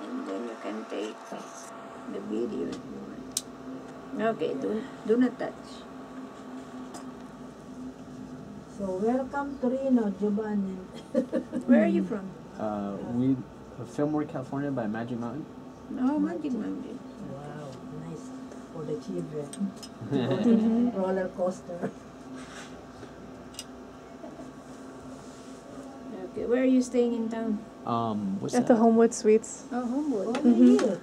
and then you can take the video if you want. Okay, do not touch. So welcome to Reno, Giovanni. Where are you from? We Fillmore, California, by Magic Mountain. Oh, Magic Mountain. Wow, nice for the children. Roller coaster. Okay, where are you staying in town? What's At that? the Homewood Suites. Oh, Homewood. Here.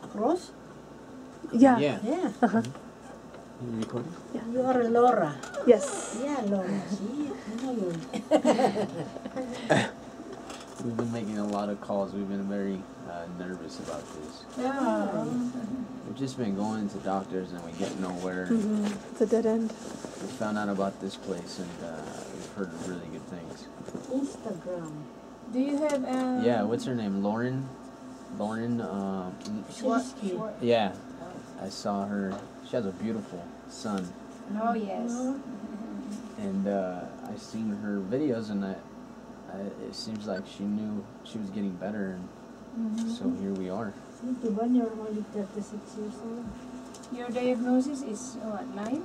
Across? Yeah. Yeah. Yeah. You recording? You are Laura. Yes. Yeah, Laura. See, I know you. We've been making a lot of calls. We've been very nervous about this. Oh. We've just been going to doctors and we get nowhere. It's a dead end. We found out about this place and we've heard really good things. Instagram. Do you have Yeah, what's her name? Lauren? Shwar- Yeah, I saw her. She has a beautiful son. Oh, yes. And I seen her videos and it seems like she knew she was getting better, and so here we are. See, Giovanni, you're only 36 years old. Your diagnosis is what, Lyme?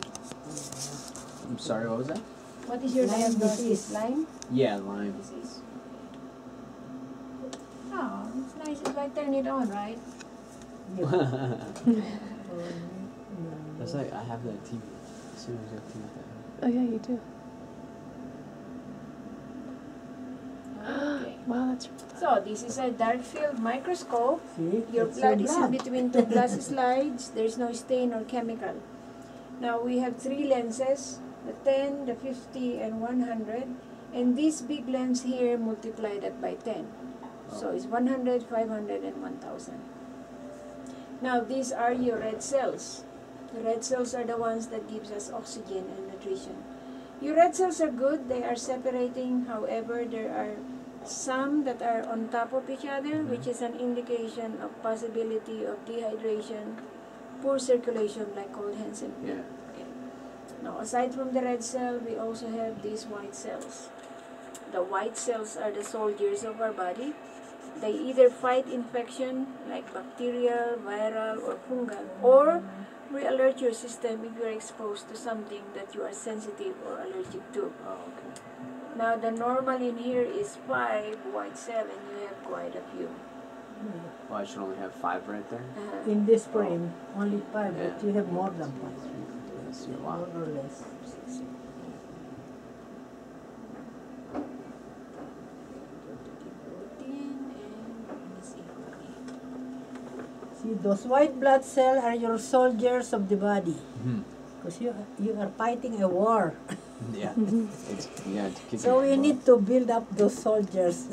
I'm sorry, what was that? What is your Lyme diagnosis? disease. Lyme Yeah, Lyme. disease. Oh, it's nice if I turn it on, right? That's like, I have that TV. As soon as I have TV. Oh yeah, you do. Okay. Wow, that's. So this is a dark field microscope. See, Your it's blood your is in between two glass slides. There's no stain or chemical. Now we have three lenses, the 10, the 50, and 100. And this big lens here multiplied that by 10. So it's 100, 500, and 1000. Now these are your red cells. The red cells are the ones that gives us oxygen and nutrition. Your red cells are good. They are separating. However, there are some that are on top of each other, which is an indication of possibility of dehydration, poor circulation, like cold hands and feet. Yeah. Okay. Now, aside from the red cell, we also have these white cells. The white cells are the soldiers of our body. They either fight infection, like bacterial, viral, or fungal, or re-alert your system if you are exposed to something that you are sensitive or allergic to. Oh, okay. Now, the normal in here is 5 white cell, and you have quite a few. Well, I should only have 5 right there. In this frame, only 5, Yeah. but you have more than 5. Let's see, wow. More or less. See, those white blood cells are your soldiers of the body. Because you are fighting a war. Yeah. It's keep So it we need to build up those soldiers.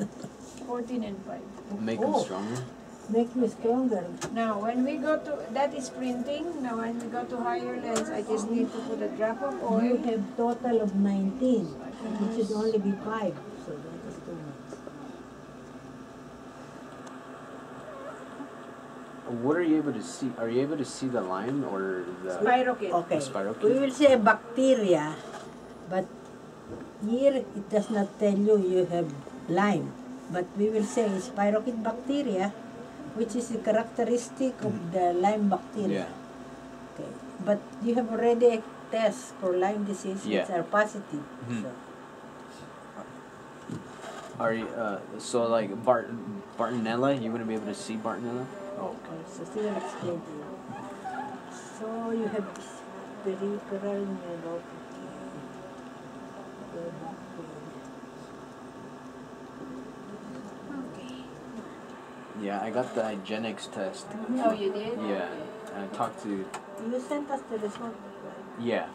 14 and 5. make them Oh. stronger. Make you stronger. Now, when we go to, that is printing. Now, when we go to higher lens, I just need to put a drop of You oil. have total of 19. It should only be 5. So that is too much. What are you able to see? Are you able to see the Lyme or the Spirochete. Okay. The spirochete? We will say bacteria, but here it does not tell you have Lyme. But we will say spirochete bacteria, which is a characteristic of the Lyme bacteria. Yeah. Okay. But you have already a test for Lyme disease which Yeah. are positive. Mhm. So, Are you so like Bartonella? You wouldn't be able to see Bartonella? Oh, okay. so still explain to you. So you have peripheral neuropathy. Okay. Yeah, I got the hygienics test. Oh, you did? Yeah, and I talked to You sent us the result. yeah.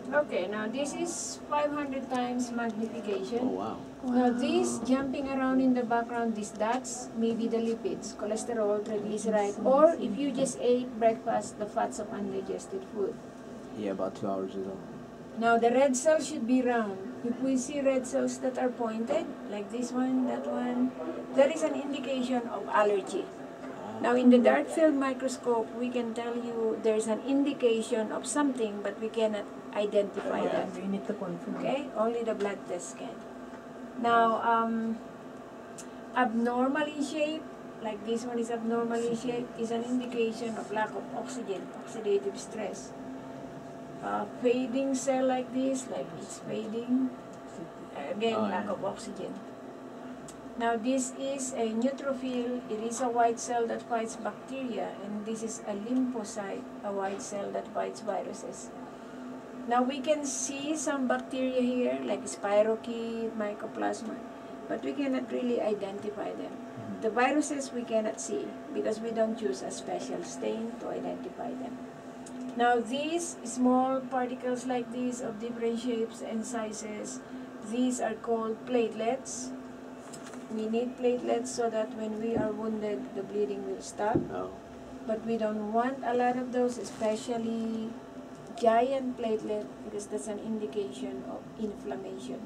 Okay, now this is 500 times Oh magnification. wow. Now these jumping around in the background, these dots may be the lipids, cholesterol, triglyceride, or if you just ate breakfast, the fats of undigested food. Yeah, about 2 hours ago. Now the red cells should be round. If we see red cells that are pointed, like this one, that one, that is an indication of allergy. Now in the dark field microscope, we can tell you there's an indication of something, but we cannot identify Yeah. that. We need to confirm. Okay, only the blood test can. Now, abnormally shaped, like this one is abnormally shaped, is an indication of lack of oxygen, oxidative stress. Fading cell like this, like it's fading, again, lack of oxygen. Now this is a neutrophil. It is a white cell that fights bacteria, and this is a lymphocyte, a white cell that fights viruses. Now we can see some bacteria here, like spirochete, mycoplasma, but we cannot really identify them. The viruses we cannot see because we don't use a special stain to identify them. Now these small particles like these of different shapes and sizes, these are called platelets. We need platelets so that when we are wounded, the bleeding will stop. Oh. But we don't want a lot of those, especially giant platelet, because that's an indication of inflammation.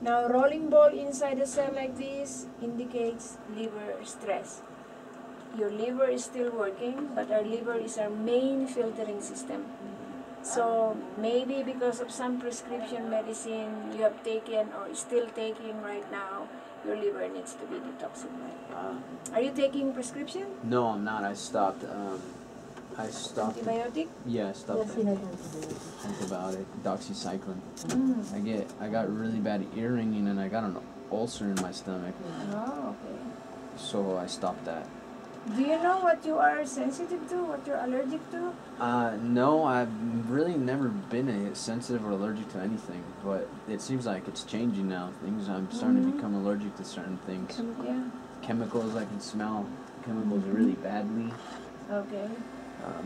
Now, rolling ball inside a cell like this indicates liver stress. Your liver is still working, but our liver is our main filtering system. So maybe because of some prescription medicine you have taken or still taking right now, your liver needs to be detoxified. Are you taking prescription? No, I'm not. I stopped. Antibiotic? Yeah, I stopped Yes, the you have antibiotic. antibiotic, doxycycline. I got really bad ear ringing and I got an ulcer in my stomach, Oh, okay. so I stopped that. Do you know what you are sensitive to, what you're allergic to? No, I've really never been sensitive or allergic to anything, but it seems like it's changing now. I'm starting to become allergic to certain things. Yeah. Chemicals, I can smell chemicals really badly. Okay.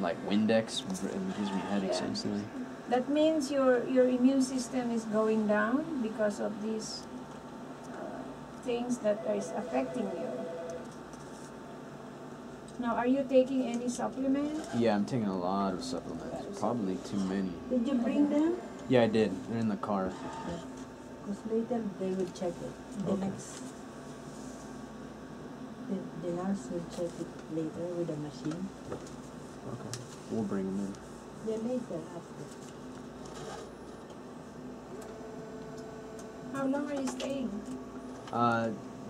Like Windex, it gives me headaches Yeah. instantly. That means your immune system is going down because of these things that is affecting you. Now, are you taking any supplement? Yeah, I'm taking a lot of supplements, probably too many. Did you bring them? Yeah, I did. They're in the car. Because later they will check it. The Okay. next, the nurse will check it later with a machine. Okay. We'll bring them in. Yeah, later after. How long are you staying?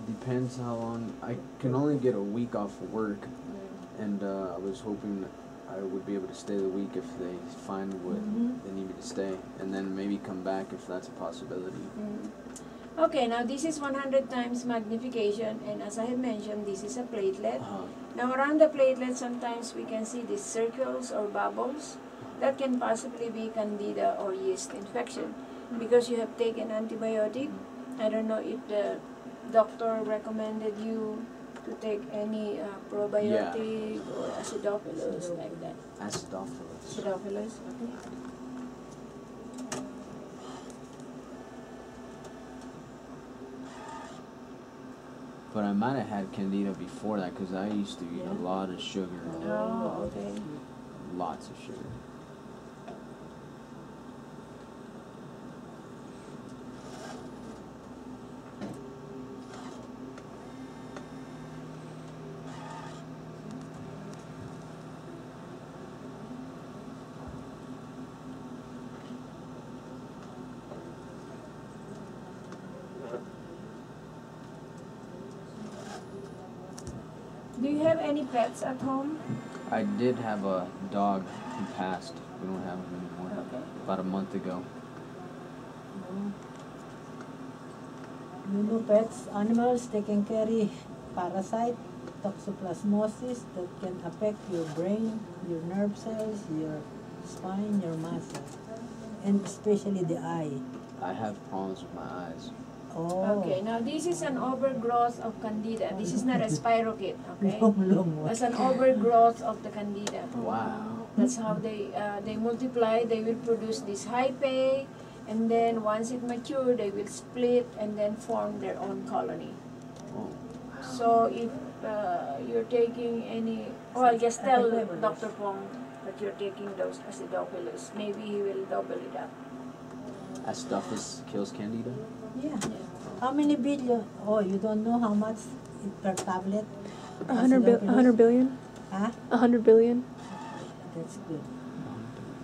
Depends how long. I can only get a week off of work, and I was hoping I would be able to stay the week if they find what they need me to stay, and then maybe come back if that's a possibility. Okay, now this is 100 times magnification, and as I had mentioned, this is a platelet. Now around the platelet, sometimes we can see these circles or bubbles. That can possibly be candida or yeast infection because you have taken antibiotic. I don't know if the doctor recommended you to take any probiotic or acidophilus like that. Acidophilus. Acidophilus, okay. But I might have had candida before that because I used to eat a lot of sugar. Oh, okay. Lots of sugar. Do you have any pets at home? I did have a dog who passed. We don't have him anymore. Okay. About a month ago. You know, pets, animals, they can carry parasite, toxoplasmosis that can affect your brain, your nerve cells, your spine, your muscles, and especially the eye. I have problems with my eyes. Oh. Okay, now this is an overgrowth of candida. This is not a spirochete, okay? Long one. It's an overgrowth of the candida. Wow. That's how they multiply. They will produce this hyphae, and then once it matures, they will split and then form their own colony. Oh. So if you're taking any, I'll just tell Dr. Pong that you're taking those acidophilus. Maybe he will double it up. Acidophilus kills candida? Yeah. How many billion? Oh, you don't know how much per tablet? 100 billion? Huh? 100 billion? That's good.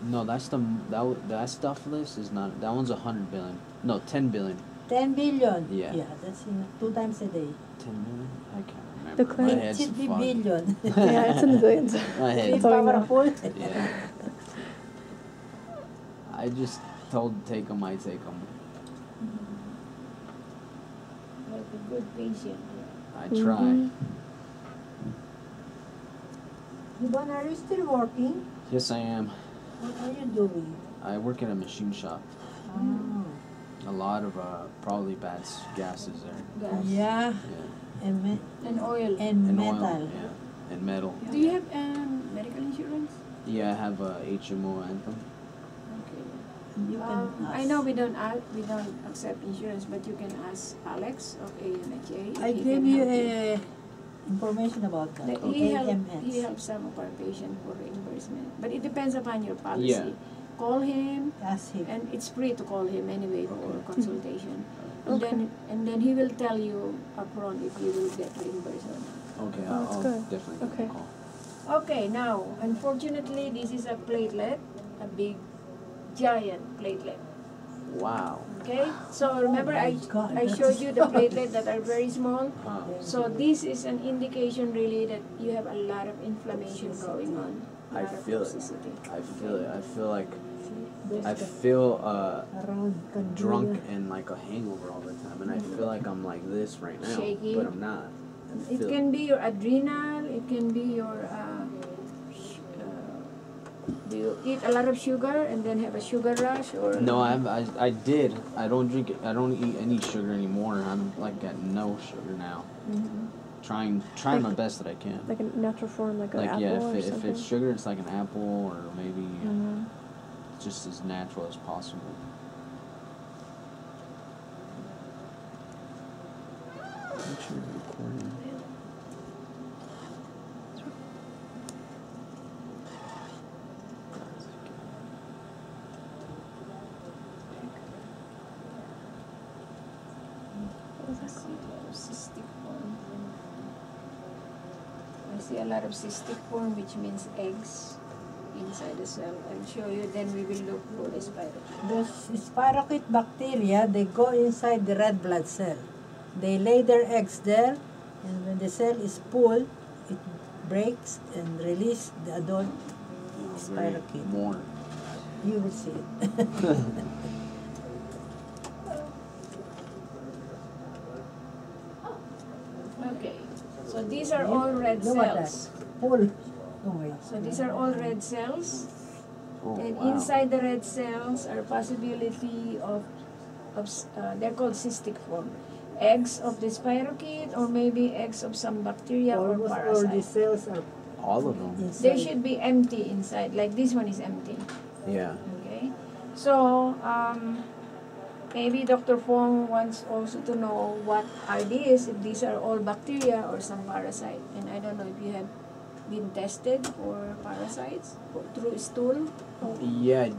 No, that's the Acidophilus is not. That one's 100 billion. No, 10 billion. 10 billion. Yeah. Yeah, that's 2 times a day. 10 million? I can't remember. The My clinic- head's It should be foggy. billion. Yeah, it's in the billions. My Be head. That's all I know. powerful. Yeah. I just told take them, I take them. Like a good patient. I try. Mhm. Ivan, are you still working? Yes, I am. What are you doing? I work at a machine shop. Oh. A lot of probably bad gases there. Gas. Yeah, Yeah. And oil. and And metal. oil. Yeah. And metal. Do you have medical insurance? Yeah, I have a HMO anthem. Okay. You can I ask. know we don't accept insurance, but you can ask Alex of AMHA. if I he gave can you help a information about that. That AMS. he helps some of our patients for reimbursement, but it depends upon your policy. Yeah. Call him, Ask him. and it's free to call him anyway for Okay. consultation. Okay. And then he will tell you upfront if you will get reimbursed or not. Okay, Oh, that's I'll good. definitely give Okay. him a call. Okay, now unfortunately this is a platelet, a big, giant platelet. Wow. Okay, so remember my I God, showed that's you the platelets that are very small. So Yeah. this is an indication really that you have a lot of inflammation going on. A I lot of feel it. toxicity. I feel it. I feel like There's I the- feel around drunk and like a hangover all the time, and I feel like I'm like this right now, Shaky. but I'm not. I It feel can be your adrenal, it can be your, do you eat a lot of sugar and then have a sugar rush or? No, I did. I don't drink. I don't eat any sugar anymore. I'm like at no sugar now. Mhm. Trying my best that I can. Like a natural form, like an Like apple yeah, or if something. it's sugar, it's like an apple or maybe Mhm. just as natural as possible. Make sure you're recording. I see a lot of cystic form. I see a lot of cystic form, which means eggs inside the cell. I'll show you, then we will look for the spirochete. Those spirochete bacteria, they go inside the red blood cell. They lay their eggs there, and when the cell is full, it breaks and release the adult spirochete. More. You will see it. Okay, so these are all red Look at that. cells. Full. Oh my. So these are all red cells. Oh And wow. inside the red cells are possibility of they're called cystic form. Eggs of the spirochete or maybe eggs of some bacteria or Almost all the parasite. cells are All of them. inside. They should be empty inside, like this one is empty. Yeah. Okay? So, maybe Dr. Fong wants also to know what are these, if these are all bacteria or some parasite. And I don't know if you have been tested for parasites through stool. Yeah,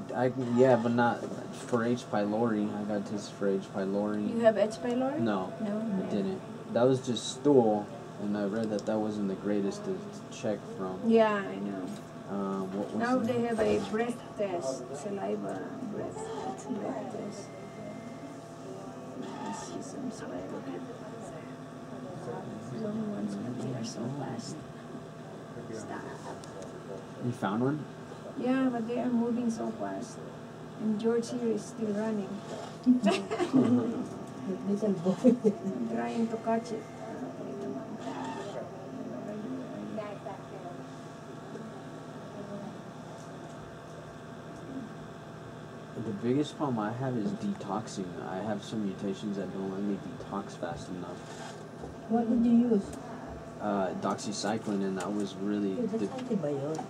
but not for H. pylori. I got tested for H. pylori. You have H. pylori? No, No? I didn't. That was just stool, and I read that that wasn't the greatest to check from. Yeah, I know. What was Now it? they have a breath test, saliva breath test. I see some spirochete. Long ones, but they are so fast. Stop. You found one? Yeah, but they are moving so fast. And George here is still running. Little boy. I'm trying to catch it. The biggest problem I have is detoxing. I have some mutations that don't let me detox fast enough. What did you use? Doxycycline, and that was really That's antibiotic.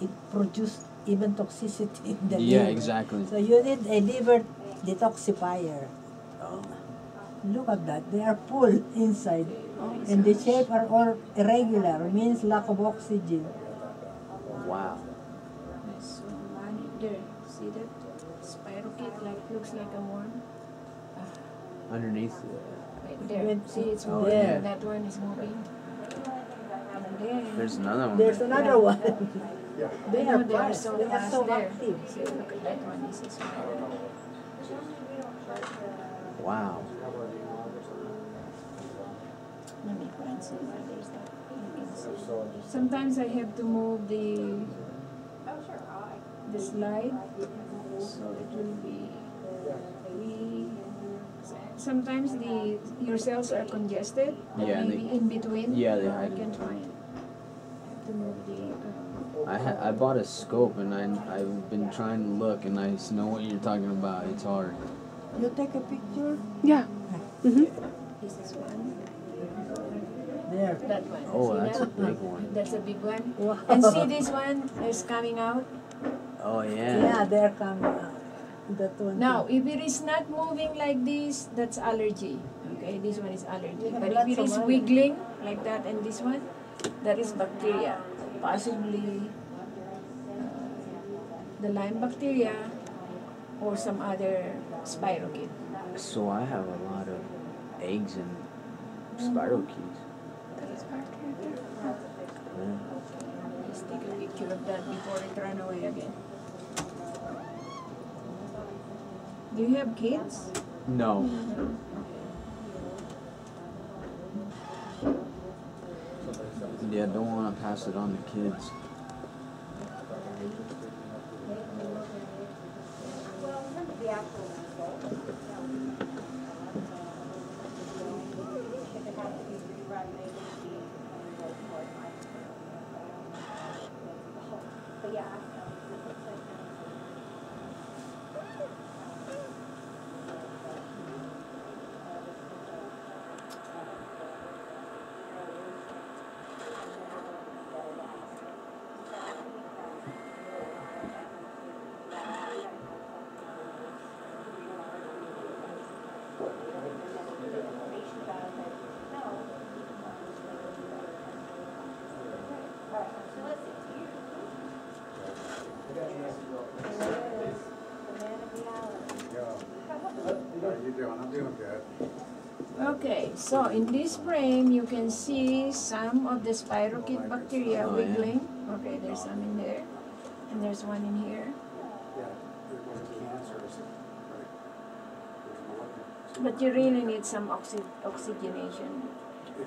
It produced even toxicity in the yeah, liver. exactly. So you need a liver detoxifier. Look at that. They are full inside. And the shape are all irregular. Means lack of oxygen. Wow. There's one there. See that? Spirochete looks like a worm. Underneath. Right there. Went See, it's oh, moving. yeah. That one is moving. And then, There's another one. There's another one. They I know are they are fast. so They are fast so there. active. See, look at that one. This is spirochete. Wow. Let me find some others that you can see. Sometimes I have to move the slide, so it will be three. Sometimes your cells are congested. Yeah, Maybe in between. yeah, they I hide. can find. I have to move the. I bought a scope and I've been trying to look and I know what you're talking about. It's hard. You take a picture? Yeah. Mm-hmm. This is one. There. That one. Oh, See that's a that? big one. That's a big one. Wow. And see this one is coming out. Oh yeah. Yeah, there come that one. Now, if it is not moving like this, that's allergy. Okay, this one is allergy. But if it is wiggling like that and this one, that is bacteria. Possibly the Lyme bacteria or some other spirochete. So I have a lot of eggs and spirochetes. That is bacteria. Yeah. Let's take a picture of that before it run away again. Do you have kids? No. Yeah, don't want to pass it on to kids. Okay, so in this frame, you can see some of the spirochete bacteria Oh, yeah. wiggling. Okay, there's some in there. And there's one in here. But you really need some oxygenation.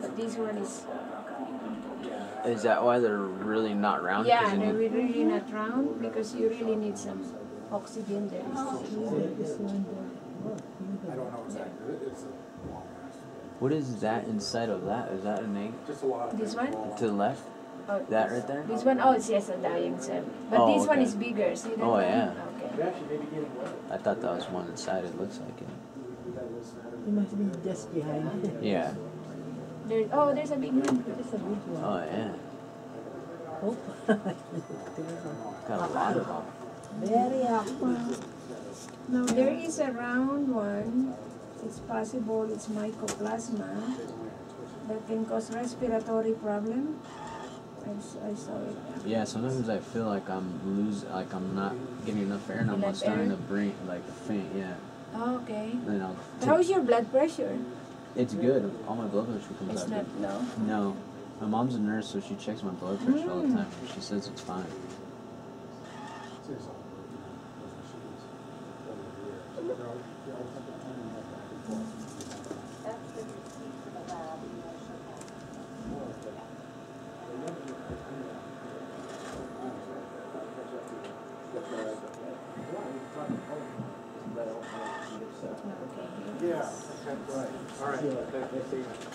But this one is coming. Is that why they're really not round? Yeah, 'Cause they're it- really not round because you really need some oxygen there. What is that inside of that? Is that an egg? This one? To the left? Oh, That right there? This one, oh, it's yes, a dying cell. But Oh, this one okay. is bigger. See that Oh, one? yeah. Okay. I thought that was one inside. It looks like it. You must be just behind. Yeah. There's a big one. It's a big one. Oh yeah. Oh. Got a lot of them. Very active. Now there is a round one. It's possible it's mycoplasma that can cause respiratory problem. I saw it. Yeah. Sometimes I feel like I'm not getting enough air, and I'm Enough starting air? to breathe, like faint. Yeah. Oh, okay. Then I'll. How's your blood pressure? It's good. All my blood pressure comes It's out not good. low. No. My mom's a nurse, so she checks my blood pressure all the Mm. time. She says it's fine.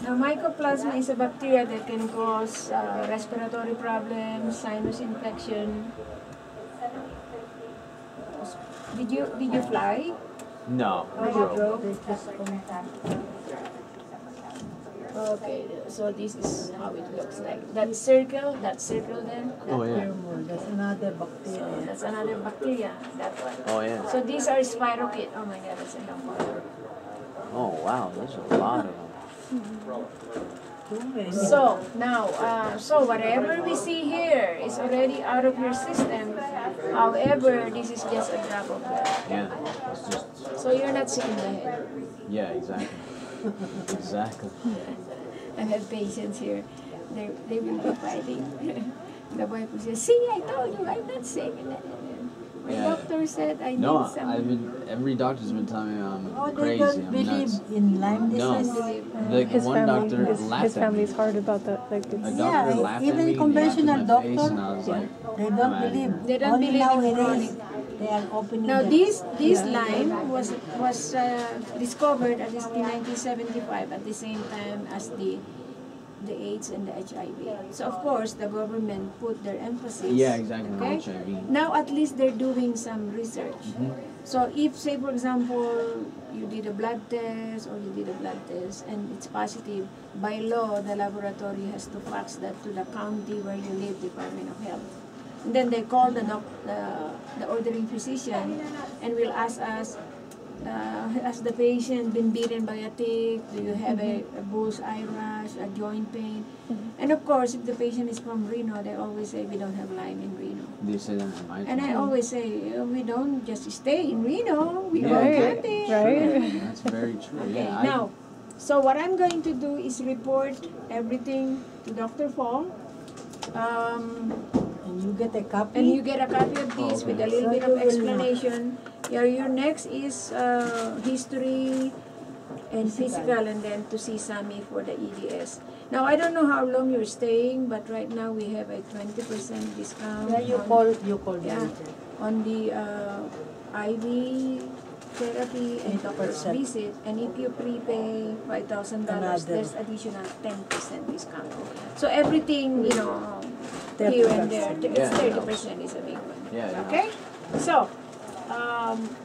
Now, mycoplasma is a bacteria that can cause respiratory problems, sinus infection. Did you fly? No. Or you drove? Okay, so this is how it looks like. That circle there. Oh yeah. Pheromone, that's another bacteria. That's another bacteria. That one. Oh yeah. So these are spirochete. Oh my God, that's a long one. Oh wow, there's a lot of them. Too many. So now, so whatever we see here is already out of your system. However, this is just a drop of blood. Yeah. It's just. So you're not sick in the head. Yeah. Exactly. Exactly. I have patients here. They will be fighting. The wife will say, "See, I told you, I'm not sick." My Yeah. doctor said I No, need some. I've been. Every doctor's been telling me I'm Oh, they crazy. don't I'm believe nuts. in Lyme No. disease. Like His one family, doctor laughed his at family's me. hard about that. Like A it's doctor Yeah, laughed even at me. conventional He laughed in my face, doctor, and I was like, they I'm don't outta believe. here. They don't Only believe in nowadays chronic. they are opening. Now the- this Lyme was discovered at least in 1975 at the same time as the AIDS and the HIV. So of course the government put their emphasis. Yeah, exactly. Okay. HIV. Now at least they're doing some research. Mhm. So if, say for example, you did a blood test or you did a blood test and it's positive, by law the laboratory has to fax that to the county where you live, Department of Health. And then they call the ordering physician and will ask us, has the patient been bitten by a tick? Do you have a bullseye rash, a joint pain? And of course, if the patient is from Reno, they always say we don't have Lyme in Reno. They say that in my And I always say, we don't just stay in Reno, we Yeah, go right, camping. right. That's very true. Okay, Yeah. now, so what I'm going to do is report everything to Dr. Fong. And you get a copy. And you get a copy of this with a little So bit you of will explanation. Your next is history and physical, and then to see Sammy for the EDS. Now, I don't know how long you're staying, but right now we have a 20% discount. Yeah, you on- call Yeah. later. on the IV therapy and doctor's 8%. visit. And if you prepay $5,000, Another. there's additional 10% discount. So everything, here and there, it's Yeah, 30% is a big one. Yeah. Okay? So,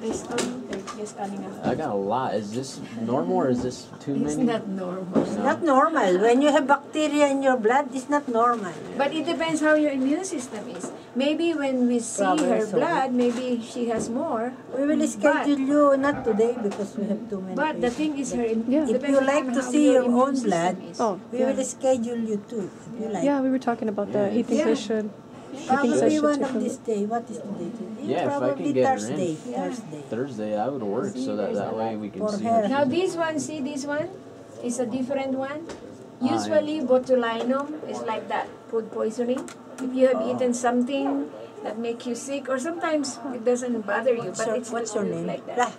they're just coming out. I got a lot. Is this normal or is this too many? It's not normal. It's not normal. When you have bacteria in your blood, it's not normal. But it depends how your immune system is. Maybe when we see Probably her so. blood, maybe she has more. We will schedule you, not today because we have too many But the patients. thing is, her Yeah. If depends you like on to how see your immune own system blood, is. Oh, we yeah. will schedule you too, if you like. Yeah, we were talking about that. He thinks Yeah. I should. Probably should one take of them. this day. What is the date today? Yeah, if I Probably could get her in. Thursday. Yeah. Thursday. Thursday, I would work See, so that there's that a way lot we can for see her. her. Now this one, see this one, is a different one. yeah. Usually botulinum is like that, food poisoning. If you have eaten something that makes you sick, or sometimes it doesn't bother you, but it's What's your name? like that. Lah,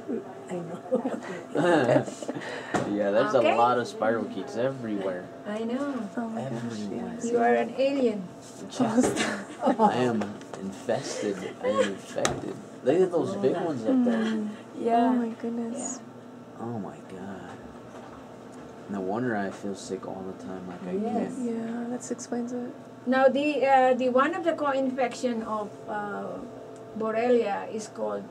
I know. Yeah, there's Okay. a lot of spirochetes everywhere. I know. Oh my gosh. Everywhere. You are an alien. I am infested. I am infected. Look at those big ones up there. Oh Yeah. my goodness. Oh my god. No wonder I feel sick all the time. Like I Yes. can't. Yeah, that explains it. Now the one of the co-infection of Borrelia is called